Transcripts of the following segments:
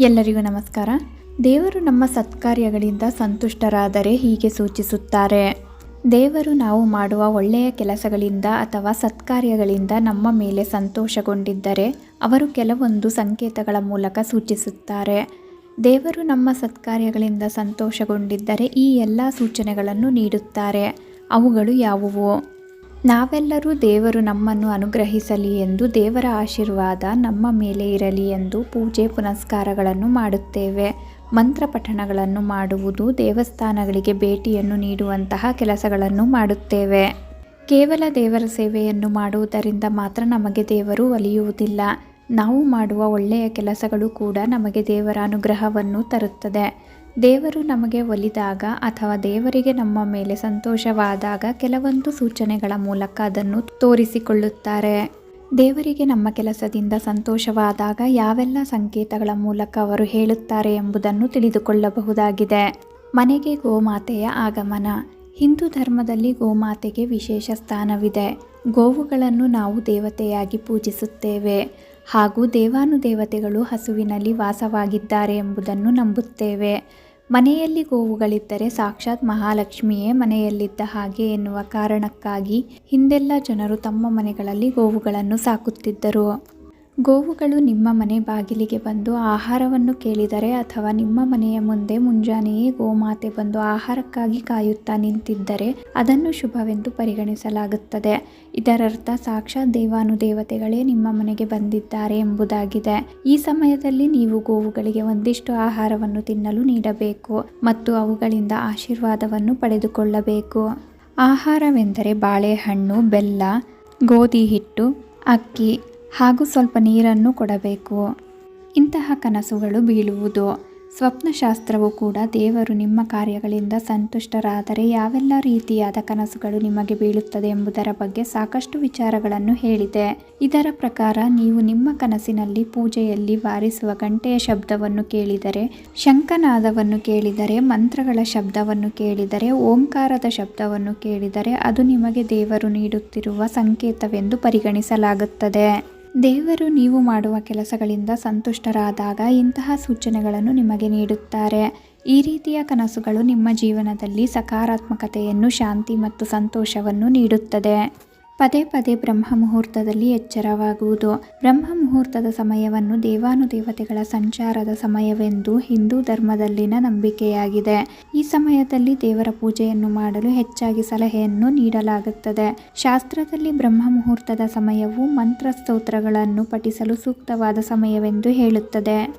ಎಲ್ಲರಿಗೂ ನಮಸ್ಕಾರ. ದೇವರು ನಮ್ಮ ಸತ್ಕಾರ್ಯಗಳಿಂದ ಸಂತುಷ್ಟರಾದರೆ ಹೀಗೆ ಸೂಚಿಸುತ್ತಾರೆ. ದೇವರು ನಾವು ಮಾಡುವ ಒಳ್ಳೆಯ ಕೆಲಸಗಳಿಂದ ಅಥವಾ ಸತ್ಕಾರ್ಯಗಳಿಂದ ನಮ್ಮ ಮೇಲೆ ಸಂತೋಷಗೊಂಡಿದ್ದರೆ ಅವರು ಕೆಲವೊಂದು ಸಂಕೇತಗಳ ಮೂಲಕ ಸೂಚಿಸುತ್ತಾರೆ. ದೇವರು ನಮ್ಮ ಸತ್ಕಾರ್ಯಗಳಿಂದ ಸಂತೋಷಗೊಂಡಿದ್ದರೆ ಈ ಎಲ್ಲ ಸೂಚನೆಗಳನ್ನು ನೀಡುತ್ತಾರೆ. ಅವುಗಳು ಯಾವುವು? ನಾವೆಲ್ಲರೂ ದೇವರು ನಮ್ಮನ್ನು ಅನುಗ್ರಹಿಸಲಿ ಎಂದು, ದೇವರ ಆಶೀರ್ವಾದ ನಮ್ಮ ಮೇಲೆ ಇರಲಿ ಎಂದು ಪೂಜೆ ಪುನಸ್ಕಾರಗಳನ್ನು ಮಾಡುತ್ತೇವೆ. ಮಂತ್ರ ಪಠಣಗಳನ್ನು ಮಾಡುವುದು, ದೇವಸ್ಥಾನಗಳಿಗೆ ಭೇಟಿಯನ್ನು ನೀಡುವಂತಹ ಕೆಲಸಗಳನ್ನು ಮಾಡುತ್ತೇವೆ. ಕೇವಲ ದೇವರ ಸೇವೆಯನ್ನು ಮಾಡುವುದರಿಂದ ಮಾತ್ರ ನಮಗೆ ದೇವರು ಒಲಿಯುವುದಿಲ್ಲ. ನಾವು ಮಾಡುವ ಒಳ್ಳೆಯ ಕೆಲಸಗಳು ಕೂಡ ನಮಗೆ ದೇವರ ಅನುಗ್ರಹವನ್ನು ತರುತ್ತದೆ. ದೇವರು ನಮಗೆ ಒಲಿದಾಗ ಅಥವಾ ದೇವರಿಗೆ ನಮ್ಮ ಮೇಲೆ ಸಂತೋಷವಾದಾಗ ಕೆಲವೊಂದು ಸೂಚನೆಗಳ ಮೂಲಕ ಅದನ್ನು ತೋರಿಸಿಕೊಳ್ಳುತ್ತಾರೆ. ದೇವರಿಗೆ ನಮ್ಮ ಕೆಲಸದಿಂದ ಸಂತೋಷವಾದಾಗ ಯಾವೆಲ್ಲ ಸಂಕೇತಗಳ ಮೂಲಕ ಅವರು ಹೇಳುತ್ತಾರೆ ಎಂಬುದನ್ನು ತಿಳಿದುಕೊಳ್ಳಬಹುದಾಗಿದೆ. ಮನೆಗೆ ಗೋಮಾತೆಯ ಆಗಮನ. ಹಿಂದೂ ಧರ್ಮದಲ್ಲಿ ಗೋಮಾತೆಗೆ ವಿಶೇಷ ಸ್ಥಾನವಿದೆ. ಗೋವುಗಳನ್ನು ನಾವು ದೇವತೆಯಾಗಿ ಪೂಜಿಸುತ್ತೇವೆ ಹಾಗೂ ದೇವಾನುದೇವತೆಗಳು ಹಸುವಿನಲ್ಲಿ ವಾಸವಾಗಿದ್ದಾರೆ ಎಂಬುದನ್ನು ನಂಬುತ್ತೇವೆ. ಮನೆಯಲ್ಲಿ ಗೋವುಗಳಿದ್ದರೆ ಸಾಕ್ಷಾತ್ ಮಹಾಲಕ್ಷ್ಮಿಯೇ ಮನೆಯಲ್ಲಿದ್ದ ಹಾಗೆ ಎನ್ನುವ ಕಾರಣಕ್ಕಾಗಿ ಹಿಂದೆಲ್ಲ ಜನರು ತಮ್ಮ ಮನೆಗಳಲ್ಲಿ ಗೋವುಗಳನ್ನು ಸಾಕುತ್ತಿದ್ದರು. ಗೋವುಗಳು ನಿಮ್ಮ ಮನೆ ಬಾಗಿಲಿಗೆ ಬಂದು ಆಹಾರವನ್ನು ಕೇಳಿದರೆ ಅಥವಾ ನಿಮ್ಮ ಮನೆಯ ಮುಂದೆ ಮುಂಜಾನೆಯೇ ಗೋಮಾತೆ ಬಂದು ಆಹಾರಕ್ಕಾಗಿ ಕಾಯುತ್ತಾ ನಿಂತಿದ್ದರೆ ಅದನ್ನು ಶುಭವೆಂದು ಪರಿಗಣಿಸಲಾಗುತ್ತದೆ. ಇದರರ್ಥ ಸಾಕ್ಷಾತ್ ದೇವಾನುದೇವತೆಗಳೇ ನಿಮ್ಮ ಮನೆಗೆ ಬಂದಿದ್ದಾರೆ ಎಂಬುದಾಗಿದೆ. ಈ ಸಮಯದಲ್ಲಿ ನೀವು ಗೋವುಗಳಿಗೆ ಒಂದಿಷ್ಟು ಆಹಾರವನ್ನು ತಿನ್ನಲು ನೀಡಬೇಕು ಮತ್ತು ಅವುಗಳಿಂದ ಆಶೀರ್ವಾದವನ್ನು ಪಡೆದುಕೊಳ್ಳಬೇಕು. ಆಹಾರವೆಂದರೆ ಬಾಳೆಹಣ್ಣು, ಬೆಲ್ಲ, ಗೋಧಿ ಹಿಟ್ಟು, ಅಕ್ಕಿ ಹಾಗೂ ಸ್ವಲ್ಪ ನೀರನ್ನು ಕೊಡಬೇಕು. ಇಂತಹ ಕನಸುಗಳು ಬೀಳುವುದು. ಸ್ವಪ್ನಶಾಸ್ತ್ರವು ಕೂಡ ದೇವರು ನಿಮ್ಮ ಕಾರ್ಯಗಳಿಂದ ಸಂತುಷ್ಟರಾದರೆ ಯಾವೆಲ್ಲ ರೀತಿಯಾದ ಕನಸುಗಳು ನಿಮಗೆ ಬೀಳುತ್ತದೆ ಎಂಬುದರ ಬಗ್ಗೆ ಸಾಕಷ್ಟು ವಿಚಾರಗಳನ್ನು ಹೇಳಿದೆ. ಇದರ ಪ್ರಕಾರ ನೀವು ನಿಮ್ಮ ಕನಸಿನಲ್ಲಿ ಪೂಜೆಯಲ್ಲಿ ಬಾರಿಸುವ ಗಂಟೆಯ ಶಬ್ದವನ್ನು ಕೇಳಿದರೆ, ಶಂಖನಾದವನ್ನು ಕೇಳಿದರೆ, ಮಂತ್ರಗಳ ಶಬ್ದವನ್ನು ಕೇಳಿದರೆ, ಓಂಕಾರದ ಶಬ್ದವನ್ನು ಕೇಳಿದರೆ ಅದು ನಿಮಗೆ ದೇವರು ನೀಡುತ್ತಿರುವ ಸಂಕೇತವೆಂದು ಪರಿಗಣಿಸಲಾಗುತ್ತದೆ. ದೇವರು ನೀವು ಮಾಡುವ ಕೆಲಸಗಳಿಂದ ಸಂತುಷ್ಟರಾದಾಗ ಇಂತಹ ಸೂಚನೆಗಳನ್ನು ನಿಮಗೆ ನೀಡುತ್ತಾರೆ. ಈ ರೀತಿಯ ಕನಸುಗಳು ನಿಮ್ಮ ಜೀವನದಲ್ಲಿ ಸಕಾರಾತ್ಮಕತೆಯನ್ನು, ಶಾಂತಿ ಮತ್ತು ಸಂತೋಷವನ್ನು ನೀಡುತ್ತದೆ. ಪದೇ ಪದೇ ಬ್ರಹ್ಮ ಮುಹೂರ್ತದಲ್ಲಿ ಎಚ್ಚರವಾಗುವುದು. ಬ್ರಹ್ಮ ಮುಹೂರ್ತದ ಸಮಯವನ್ನು ದೇವಾನುದೇವತೆಗಳ ಸಂಚಾರದ ಸಮಯವೆಂದು ಹಿಂದೂ ಧರ್ಮದಲ್ಲಿನ ನಂಬಿಕೆಯಾಗಿದೆ. ಈ ಸಮಯದಲ್ಲಿ ದೇವರ ಪೂಜೆಯನ್ನು ಮಾಡಲು ಹೆಚ್ಚಾಗಿ ಸಲಹೆಯನ್ನು ನೀಡಲಾಗುತ್ತದೆ. ಶಾಸ್ತ್ರದಲ್ಲಿ ಬ್ರಹ್ಮ ಮುಹೂರ್ತದ ಸಮಯವು ಮಂತ್ರ ಸ್ತೋತ್ರಗಳನ್ನು ಪಠಿಸಲು ಸೂಕ್ತವಾದ ಸಮಯವೆಂದು ಹೇಳುತ್ತದೆ.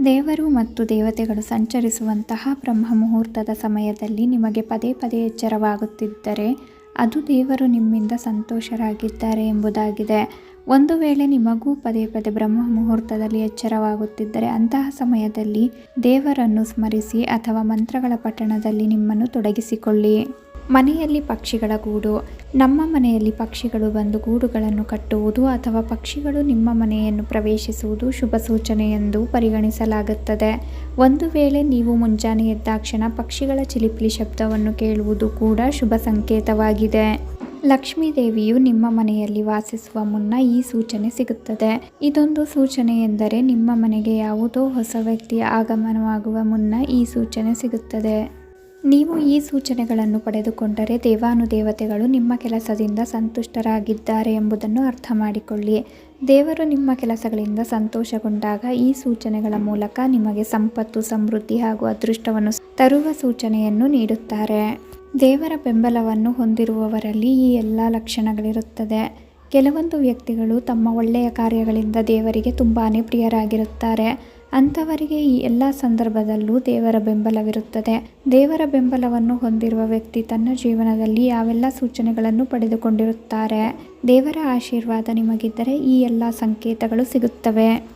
ದೇವರು ಮತ್ತು ದೇವತೆಗಳು ಸಂಚರಿಸುವಂತಹ ಬ್ರಹ್ಮ ಮುಹೂರ್ತದ ಸಮಯದಲ್ಲಿ ನಿಮಗೆ ಪದೇ ಪದೇ ಎಚ್ಚರವಾಗುತ್ತಿದ್ದರೆ ಅದು ದೇವರು ನಿಮ್ಮಿಂದ ಸಂತೋಷರಾಗಿದ್ದಾರೆ ಎಂಬುದಾಗಿದೆ. ಒಂದು ವೇಳೆ ನಿಮಗೂ ಪದೇ ಪದೇ ಬ್ರಹ್ಮ ಮುಹೂರ್ತದಲ್ಲಿ ಎಚ್ಚರವಾಗುತ್ತಿದ್ದರೆ ಅಂತಹ ಸಮಯದಲ್ಲಿ ದೇವರನ್ನು ಸ್ಮರಿಸಿ ಅಥವಾ ಮಂತ್ರಗಳ ಪಠಣದಲ್ಲಿ ನಿಮ್ಮನ್ನು ತೊಡಗಿಸಿಕೊಳ್ಳಿ. ಮನೆಯಲ್ಲಿ ಪಕ್ಷಿಗಳ ಗೂಡು. ನಮ್ಮ ಮನೆಯಲ್ಲಿ ಪಕ್ಷಿಗಳು ಬಂದು ಗೂಡುಗಳನ್ನು ಕಟ್ಟುವುದು ಅಥವಾ ಪಕ್ಷಿಗಳು ನಿಮ್ಮ ಮನೆಯನ್ನು ಪ್ರವೇಶಿಸುವುದು ಶುಭ ಸೂಚನೆ ಎಂದು ಪರಿಗಣಿಸಲಾಗುತ್ತದೆ. ಒಂದು ವೇಳೆ ನೀವು ಮುಂಜಾನೆ ಎದ್ದಾಕ್ಷಣ ಪಕ್ಷಿಗಳ ಚಿಲಿಪಿಲಿ ಶಬ್ದವನ್ನು ಕೇಳುವುದು ಕೂಡ ಶುಭ ಸಂಕೇತವಾಗಿದೆ. ಲಕ್ಷ್ಮೀ ದೇವಿಯು ನಿಮ್ಮ ಮನೆಯಲ್ಲಿ ವಾಸಿಸುವ ಮುನ್ನ ಈ ಸೂಚನೆ ಸಿಗುತ್ತದೆ. ಇದೊಂದು ಸೂಚನೆ ಎಂದರೆ ನಿಮ್ಮ ಮನೆಗೆ ಯಾವುದೋ ಹೊಸ ವ್ಯಕ್ತಿಯ ಆಗಮನವಾಗುವ ಮುನ್ನ ಈ ಸೂಚನೆ ಸಿಗುತ್ತದೆ. ನೀವು ಈ ಸೂಚನೆಗಳನ್ನು ಪಡೆದುಕೊಂಡರೆ ದೇವಾನುದೇವತೆಗಳು ನಿಮ್ಮ ಕೆಲಸದಿಂದ ಸಂತುಷ್ಟರಾಗಿದ್ದಾರೆ ಎಂಬುದನ್ನು ಅರ್ಥ ಮಾಡಿಕೊಳ್ಳಿ. ದೇವರು ನಿಮ್ಮ ಕೆಲಸಗಳಿಂದ ಸಂತೋಷಗೊಂಡಾಗ ಈ ಸೂಚನೆಗಳ ಮೂಲಕ ನಿಮಗೆ ಸಂಪತ್ತು, ಸಮೃದ್ಧಿ ಹಾಗೂ ಅದೃಷ್ಟವನ್ನು ತರುವ ಸೂಚನೆಯನ್ನು ನೀಡುತ್ತಾರೆ. ದೇವರ ಬೆಂಬಲವನ್ನು ಹೊಂದಿರುವವರಲ್ಲಿ ಈ ಎಲ್ಲ ಲಕ್ಷಣಗಳಿರುತ್ತದೆ. ಕೆಲವೊಂದು ವ್ಯಕ್ತಿಗಳು ತಮ್ಮ ಒಳ್ಳೆಯ ಕಾರ್ಯಗಳಿಂದ ದೇವರಿಗೆ ತುಂಬಾ ಪ್ರಿಯರಾಗಿರುತ್ತಾರೆ. ಅಂಥವರಿಗೆ ಈ ಎಲ್ಲ ಸಂದರ್ಭದಲ್ಲೂ ದೇವರ ಬೆಂಬಲವಿರುತ್ತದೆ. ದೇವರ ಬೆಂಬಲವನ್ನು ಹೊಂದಿರುವ ವ್ಯಕ್ತಿ ತನ್ನ ಜೀವನದಲ್ಲಿ ಯಾವೆಲ್ಲ ಸೂಚನೆಗಳನ್ನು ಪಡೆದುಕೊಂಡಿರುತ್ತಾರೆ. ದೇವರ ಆಶೀರ್ವಾದ ನಿಮಗಿದ್ದರೆ ಈ ಎಲ್ಲ ಸಂಕೇತಗಳು ಸಿಗುತ್ತವೆ.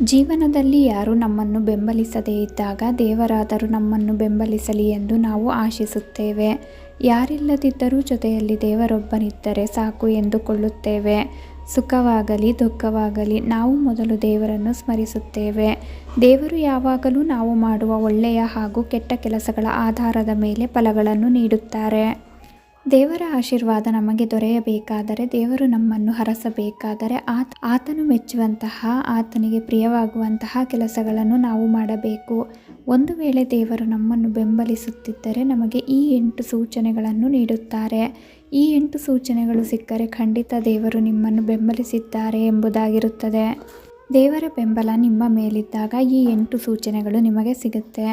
ಜೀವನದಲ್ಲಿ ಯಾರು ನಮ್ಮನ್ನು ಬೆಂಬಲಿಸದೇ ಇದ್ದಾಗ ದೇವರಾದರೂ ನಮ್ಮನ್ನು ಬೆಂಬಲಿಸಲಿ ಎಂದು ನಾವು ಆಶಿಸುತ್ತೇವೆ. ಯಾರಿಲ್ಲದಿದ್ದರೂ ಜೊತೆಯಲ್ಲಿ ದೇವರೊಬ್ಬನಿದ್ದರೆ ಸಾಕು ಎಂದುಕೊಳ್ಳುತ್ತೇವೆ. ಸುಖವಾಗಲಿ ದುಃಖವಾಗಲಿ ನಾವು ಮೊದಲು ದೇವರನ್ನು ಸ್ಮರಿಸುತ್ತೇವೆ. ದೇವರು ಯಾವಾಗಲೂ ನಾವು ಮಾಡುವ ಒಳ್ಳೆಯ ಹಾಗೂ ಕೆಟ್ಟ ಕೆಲಸಗಳ ಆಧಾರದ ಮೇಲೆ ಫಲಗಳನ್ನು ನೀಡುತ್ತಾರೆ. ದೇವರ ಆಶೀರ್ವಾದ ನಮಗೆ ದೊರೆಯಬೇಕಾದರೆ, ದೇವರು ನಮ್ಮನ್ನು ಹರಸಬೇಕಾದರೆ ಆತನು ಮೆಚ್ಚುವಂತಹ, ಆತನಿಗೆ ಪ್ರಿಯವಾಗುವಂತಹ ಕೆಲಸಗಳನ್ನು ನಾವು ಮಾಡಬೇಕು. ಒಂದು ವೇಳೆ ದೇವರು ನಮ್ಮನ್ನು ಬೆಂಬಲಿಸುತ್ತಿದ್ದರೆ ನಮಗೆ ಈ 8 ಸೂಚನೆಗಳನ್ನು ನೀಡುತ್ತಾರೆ. ಈ 8 ಸೂಚನೆಗಳು ಸಿಕ್ಕರೆ ಖಂಡಿತ ದೇವರು ನಿಮ್ಮನ್ನು ಬೆಂಬಲಿಸಿದ್ದಾರೆ ಎಂಬುದಾಗಿರುತ್ತದೆ. ದೇವರ ಬೆಂಬಲ ನಿಮ್ಮ ಮೇಲಿದ್ದಾಗ ಈ 8 ಸೂಚನೆಗಳು ನಿಮಗೆ ಸಿಗುತ್ತೆ.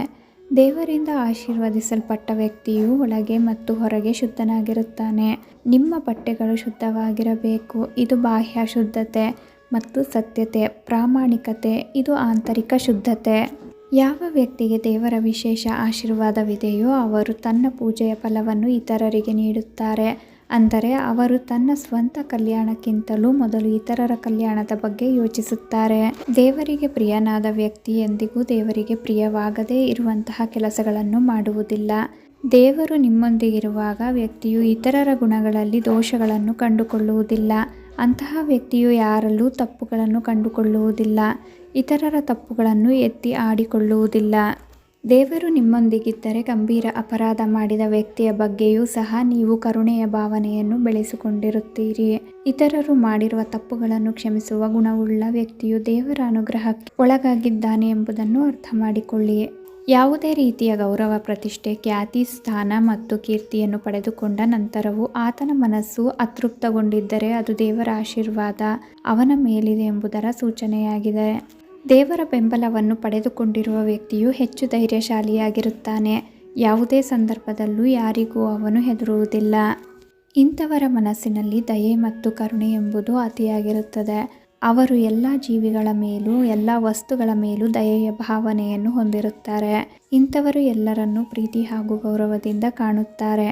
ದೇವರಿಂದ ಆಶೀರ್ವದಿಸಲ್ಪಟ್ಟ ವ್ಯಕ್ತಿಯು ಒಳಗೆ ಮತ್ತು ಹೊರಗೆ ಶುದ್ಧನಾಗಿರುತ್ತಾನೆ. ನಿಮ್ಮ ಬಟ್ಟೆಗಳು ಶುದ್ಧವಾಗಿರಬೇಕು. ಇದು ಬಾಹ್ಯ ಶುದ್ಧತೆ ಮತ್ತು ಸತ್ಯತೆ. ಪ್ರಾಮಾಣಿಕತೆ, ಇದು ಆಂತರಿಕ ಶುದ್ಧತೆ. ಯಾವ ವ್ಯಕ್ತಿಗೆ ದೇವರ ವಿಶೇಷ ಆಶೀರ್ವಾದವಿದೆಯೋ ಅವರು ತನ್ನ ಪೂಜೆಯ ಫಲವನ್ನು ಇತರರಿಗೆ ನೀಡುತ್ತಾರೆ. ಅಂದರೆ ಅವರು ತನ್ನ ಸ್ವಂತ ಕಲ್ಯಾಣಕ್ಕಿಂತಲೂ ಮೊದಲು ಇತರರ ಕಲ್ಯಾಣದ ಬಗ್ಗೆ ಯೋಚಿಸುತ್ತಾರೆ. ದೇವರಿಗೆ ಪ್ರಿಯನಾದ ವ್ಯಕ್ತಿ ಎಂದಿಗೂ ದೇವರಿಗೆ ಪ್ರಿಯವಾಗದೇ ಇರುವಂತಹ ಕೆಲಸಗಳನ್ನು ಮಾಡುವುದಿಲ್ಲ. ದೇವರು ನಿಮ್ಮೊಂದಿಗಿರುವಾಗ ವ್ಯಕ್ತಿಯು ಇತರರ ಗುಣಗಳಲ್ಲಿ ದೋಷಗಳನ್ನು ಕಂಡುಕೊಳ್ಳುವುದಿಲ್ಲ. ಅಂತಹ ವ್ಯಕ್ತಿಯು ಯಾರಲ್ಲೂ ತಪ್ಪುಗಳನ್ನು ಕಂಡುಕೊಳ್ಳುವುದಿಲ್ಲ. ಇತರರ ತಪ್ಪುಗಳನ್ನು ಎತ್ತಿ ಆಡಿಕೊಳ್ಳುವುದಿಲ್ಲ. ದೇವರು ನಿಮ್ಮೊಂದಿಗಿದ್ದರೆ ಗಂಭೀರ ಅಪರಾಧ ಮಾಡಿದ ವ್ಯಕ್ತಿಯ ಬಗ್ಗೆಯೂ ಸಹ ನೀವು ಕರುಣೆಯ ಭಾವನೆಯನ್ನು ಬೆಳೆಸಿಕೊಂಡಿರುತ್ತೀರಿ. ಇತರರು ಮಾಡಿರುವ ತಪ್ಪುಗಳನ್ನು ಕ್ಷಮಿಸುವ ಗುಣವುಳ್ಳ ವ್ಯಕ್ತಿಯು ದೇವರ ಅನುಗ್ರಹಕ್ಕೆ ಒಳಗಾಗಿದ್ದಾನೆ ಎಂಬುದನ್ನು ಅರ್ಥ ಮಾಡಿಕೊಳ್ಳಿ. ಯಾವುದೇ ರೀತಿಯ ಗೌರವ, ಪ್ರತಿಷ್ಠೆ, ಖ್ಯಾತಿ, ಸ್ಥಾನ ಮತ್ತು ಕೀರ್ತಿಯನ್ನು ಪಡೆದುಕೊಂಡ ನಂತರವೂ ಆತನ ಮನಸ್ಸು ಅತೃಪ್ತಗೊಂಡಿದ್ದರೆ ಅದು ದೇವರ ಆಶೀರ್ವಾದ ಅವನ ಮೇಲಿದೆ ಎಂಬುದರ ಸೂಚನೆಯಾಗಿದೆ. ದೇವರ ಬೆಂಬಲವನ್ನು ಪಡೆದುಕೊಂಡಿರುವ ವ್ಯಕ್ತಿಯು ಹೆಚ್ಚು ಧೈರ್ಯಶಾಲಿಯಾಗಿರುತ್ತಾನೆ. ಯಾವುದೇ ಸಂದರ್ಭದಲ್ಲೂ ಯಾರಿಗೂ ಅವನು ಹೆದರುವುದಿಲ್ಲ. ಇಂಥವರ ಮನಸ್ಸಿನಲ್ಲಿ ದಯೆ ಮತ್ತು ಕರುಣೆ ಎಂಬುದು ಅತಿಯಾಗಿರುತ್ತದೆ. ಅವರು ಎಲ್ಲ ಜೀವಿಗಳ ಮೇಲೂ ಎಲ್ಲ ವಸ್ತುಗಳ ಮೇಲೂ ದಯೆಯ ಭಾವನೆಯನ್ನು ಹೊಂದಿರುತ್ತಾರೆ. ಇಂಥವರು ಎಲ್ಲರನ್ನೂ ಪ್ರೀತಿ ಹಾಗೂ ಗೌರವದಿಂದ ಕಾಣುತ್ತಾರೆ.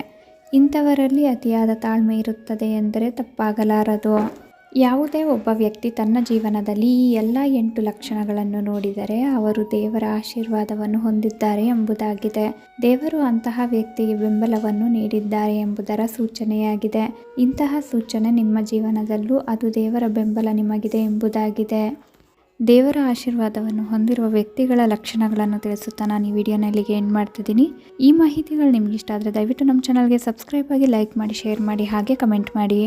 ಇಂಥವರಲ್ಲಿ ಅತಿಯಾದ ತಾಳ್ಮೆ ಇರುತ್ತದೆ ಎಂದರೆ ತಪ್ಪಾಗಲಾರದು. ಯಾವುದೇ ಒಬ್ಬ ವ್ಯಕ್ತಿ ತನ್ನ ಜೀವನದಲ್ಲಿ ಈ ಎಲ್ಲ 8 ಲಕ್ಷಣಗಳನ್ನು ನೋಡಿದರೆ ಅವರು ದೇವರ ಆಶೀರ್ವಾದವನ್ನು ಹೊಂದಿದ್ದಾರೆ ಎಂಬುದಾಗಿದೆ. ದೇವರು ಅಂತಹ ವ್ಯಕ್ತಿಗೆ ಬೆಂಬಲವನ್ನು ನೀಡಿದ್ದಾರೆ ಎಂಬುದರ ಸೂಚನೆಯಾಗಿದೆ. ಇಂತಹ ಸೂಚನೆ ನಿಮ್ಮ ಜೀವನದಲ್ಲೂ ಅದು ದೇವರ ಬೆಂಬಲ ನಿಮಗಿದೆ ಎಂಬುದಾಗಿದೆ. ದೇವರ ಆಶೀರ್ವಾದವನ್ನು ಹೊಂದಿರುವ ವ್ಯಕ್ತಿಗಳ ಲಕ್ಷಣಗಳನ್ನು ತಿಳಿಸುತ್ತಾ ನಾನು ಈ ವಿಡಿಯೋನ ಇಲ್ಲಿಗೆ ಎಂಡ್ ಮಾಡ್ತಿದ್ದೀನಿ. ಈ ಮಾಹಿತಿಗಳು ನಿಮ್ಗೆ ಇಷ್ಟ ಆದರೆ ದಯವಿಟ್ಟು ನಮ್ಮ ಚಾನಲ್ಗೆ ಸಬ್ಸ್ಕ್ರೈಬ್ ಆಗಿ, ಲೈಕ್ ಮಾಡಿ, ಶೇರ್ ಮಾಡಿ, ಹಾಗೆ ಕಮೆಂಟ್ ಮಾಡಿ.